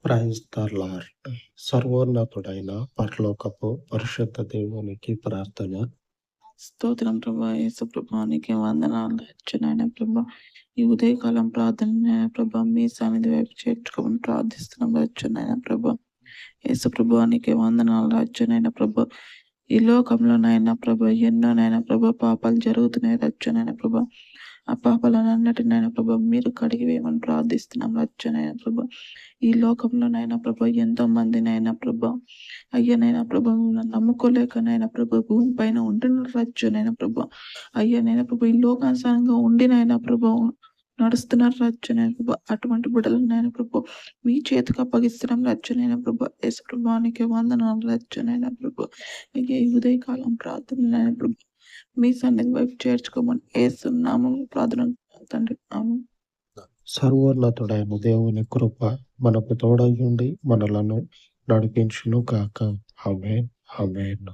Praise the lord. సర్వోన్నతుడైన పరలోకపు పరిశుద్ధ దేవునికి ప్రార్థన. స్తోత్రం ప్రభా. యేసు ప్రభా నీకే వందనాలు అచ్చునైనా ప్రభా. ఈ ఉదయకాలం ప్రార్థన ప్రభా మీ సన్నిధి వైపు చేర్చుకోమని ప్రార్థిస్తున్నాం అచ్చునైనా ప్రభా. యేసు ప్రభా నీకే వందనాలు అచ్చునైనా ప్రభా. ఈ లోకంలోనైనా ప్రభా ఎన్నోనైనా ప్రభా పాపాలు జరుగుతున్నాయి అచ్చునైనా ప్రభా. ఆ పాపాలన్నిటినైనా ప్రభా మీరు కడిగి వేయమని ప్రార్థిస్తున్నాం అచ్చునైనా ప్రభా. ఈ లోకంలోనైనా ప్రభా ఎంతో మందినైనా ప్రభా అయ్యనైనా ప్రభా నమ్ముకోలేకనైనా ప్రభా భూమి పైన ఉంటున్నారు రచ్చునైనా ప్రభా. అయ్యనైనా ప్రభా ఈ లోకానుసారంగా ఉండినైనా ప్రభా నడుస్తున్నారు రచ్చునైనా ప్రభా. అటువంటి బిడ్డలనైనా ప్రభా మీ చేతికి అప్పగిస్తున్నాం రచ్చునైనా ప్రభా. యేసు ప్రభానికి వందనాలు రచ్చునైనా ప్రభా. అయ్యా ఈ ఉదయకాలం ప్రార్థనైనా ప్రభా మీ సన్నిధి వైపు చేర్చుకోమని యేసు నామములో ప్రార్థన తండ్రి. ఆమేన్. సర్వోన్నతుడైన దేవుని కృప మనకు తోడయుండి మనలను నడిపించును గాక. ఆమేన్. ఆమేన్.